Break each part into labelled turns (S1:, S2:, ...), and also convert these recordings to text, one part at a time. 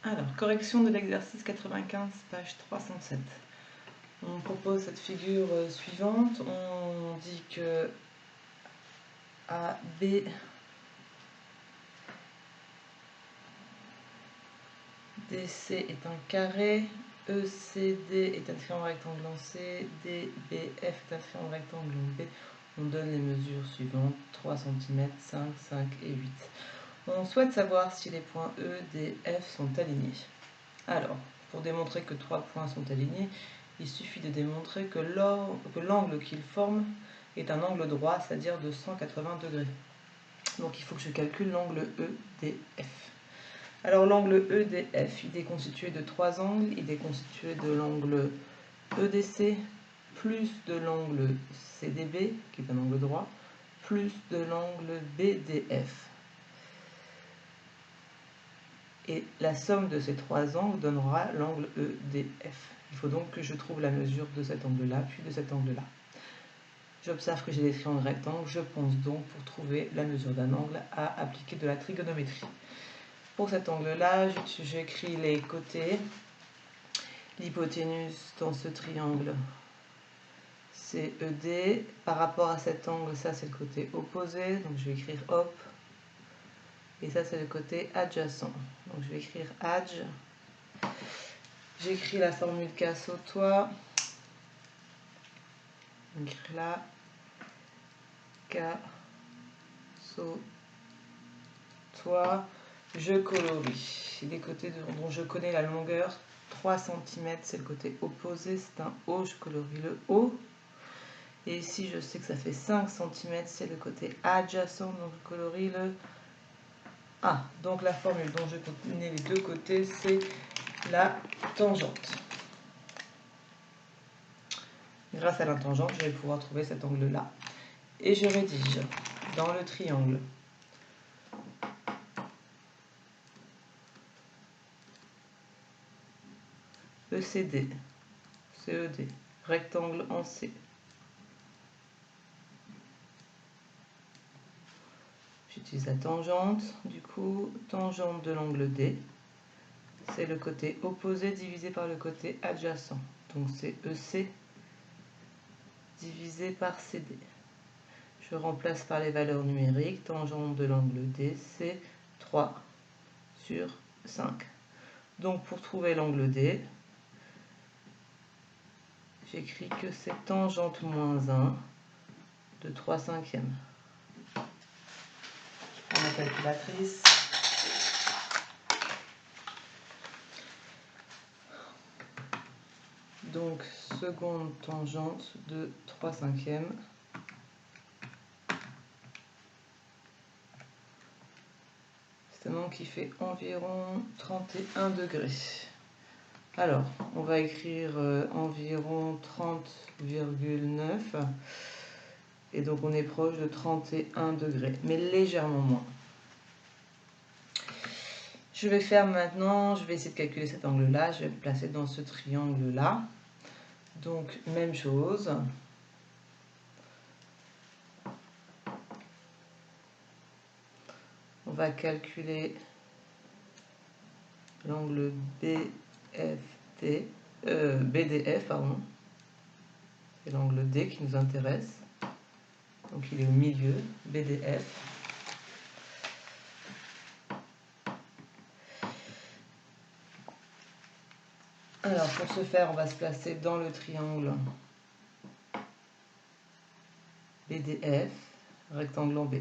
S1: Alors, correction de l'exercice 95, page 307. On propose cette figure suivante. On dit que AB DC est un carré, ECD est un triangle rectangle en C, DBF est un triangle rectangle en B. On donne les mesures suivantes, 3 cm, 5, 5 et 8. On souhaite savoir si les points E, D, F sont alignés. Alors, pour démontrer que 3 points sont alignés, il suffit de démontrer que l'angle qu'ils forment est un angle droit, c'est-à-dire de 180 degrés. Donc il faut que je calcule l'angle EDF. Alors l'angle EDF, il est constitué de 3 angles. Il est constitué de l'angle EDC, plus de l'angle CDB, qui est un angle droit, plus de l'angle BDF. Et la somme de ces 3 angles donnera l'angle EDF. Il faut donc que je trouve la mesure de cet angle-là, puis de cet angle-là. J'observe que j'ai des triangles rectangles, je pense donc pour trouver la mesure d'un angle à appliquer de la trigonométrie. Pour cet angle-là, j'écris les côtés. L'hypoténuse dans ce triangle, c'est ED. Par rapport à cet angle, ça c'est le côté opposé, donc je vais écrire op. Et ça c'est le côté adjacent. Donc je vais écrire adj. J'écris la formule K sautois. Donc là, K sautois. Je colorie. Les côtés dont je connais la longueur, 3 cm, c'est le côté opposé, c'est un O, je colorie le O. Et ici, je sais que ça fait 5 cm, c'est le côté adjacent, donc je colorie le A. Donc la formule dont je connais les deux côtés, c'est la tangente. Grâce à la tangente, je vais pouvoir trouver cet angle-là. Et je rédige dans le triangle. ECD, CED, rectangle en C. J'utilise la tangente, du coup, tangente de l'angle D, c'est le côté opposé divisé par le côté adjacent. Donc c'est EC divisé par CD. Je remplace par les valeurs numériques, tangente de l'angle D, c'est 3 sur 5. Donc pour trouver l'angle D, j'écris que c'est tangente moins 1 de 3/5. Je prends ma calculatrice. Donc seconde tangente de 3/5. C'est un angle qui fait environ 31 degrés. Alors, on va écrire environ 30,9. Et donc on est proche de 31 degrés, mais légèrement moins. Je vais faire maintenant, je vais essayer de calculer cet angle-là. Je vais me placer dans ce triangle-là. Donc, même chose. On va calculer l'angle BDF, pardon. C'est l'angle D qui nous intéresse. Donc il est au milieu, BDF. Alors pour ce faire, on va se placer dans le triangle BDF, rectangle en B.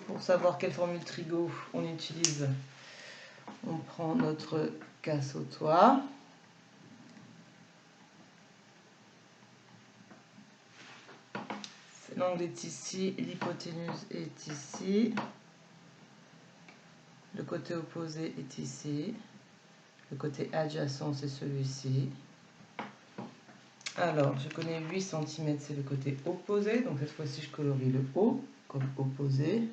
S1: Pour savoir quelle formule trigo on utilise, on prend notre K sautois. L'angle est ici, l'hypoténuse est ici. Le côté opposé est ici. Le côté adjacent, c'est celui-ci. Alors, je connais 8 cm, c'est le côté opposé. Donc cette fois-ci, je colorie le O comme opposé.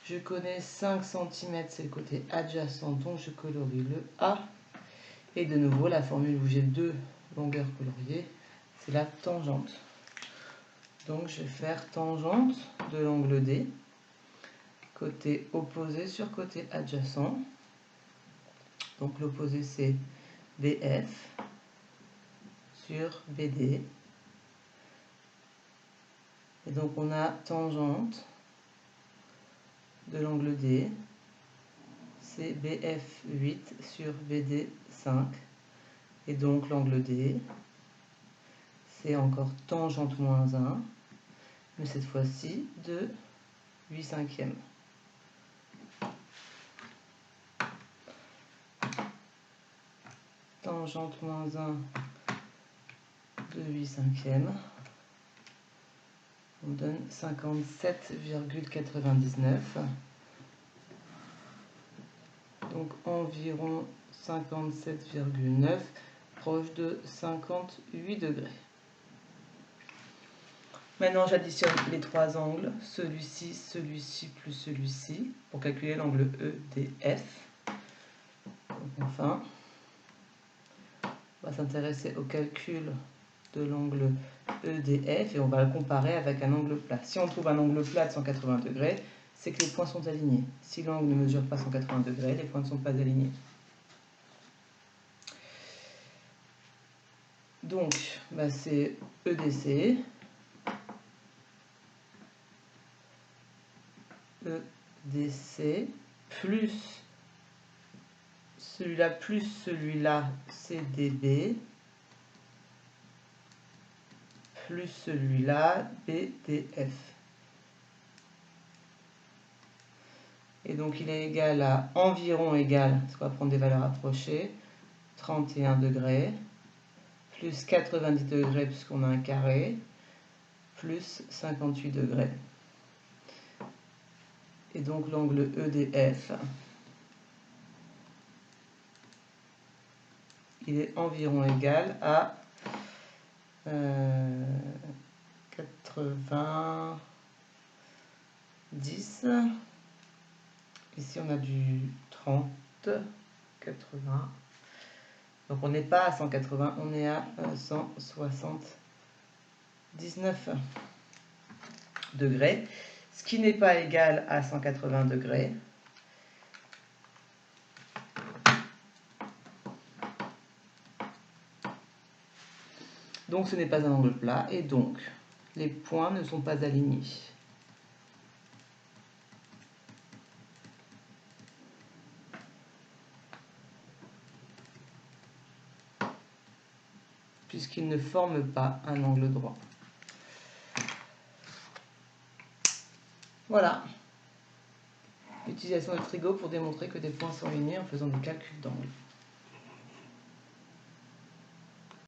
S1: Je connais 5 cm, c'est le côté adjacent, donc je colorie le A. Et de nouveau, la formule où j'ai deux longueurs coloriées, c'est la tangente. Donc je vais faire tangente de l'angle D, côté opposé sur côté adjacent. Donc l'opposé c'est BF sur BD. Et donc on a tangente de l'angle D, c'est BF 8 sur BD 5. Et donc l'angle D, c'est encore tangente moins 1, mais cette fois-ci de 8/5. Tangente moins 1 de 8/5. On donne 57,99. Donc environ 57,9, proche de 58 degrés. Maintenant j'additionne les trois angles, celui-ci, celui-ci plus celui-ci, pour calculer l'angle EDF. Enfin, on va s'intéresser au calcul de l'angle EDF et on va le comparer avec un angle plat. Si on trouve un angle plat de 180 degrés, c'est que les points sont alignés. Si l'angle ne mesure pas 180 degrés, les points ne sont pas alignés. Donc, c'est EDC, EDC, plus celui-là, CDB, plus celui-là, BDF. Et donc il est égal à environ égal, parce qu'on va prendre des valeurs approchées, 31 degrés, plus 90 degrés puisqu'on a un carré, plus 58 degrés. Et donc l'angle EDF, il est environ égal à 90. Ici on a du 30, 80. Donc on n'est pas à 180, on est à 179 degrés. Ce qui n'est pas égal à 180 degrés. Donc ce n'est pas un angle plat et donc les points ne sont pas alignés. Puisqu'ils ne forment pas un angle droit. Voilà. Utilisation de frigo pour démontrer que des points sont alignés en faisant des calculs d'angle.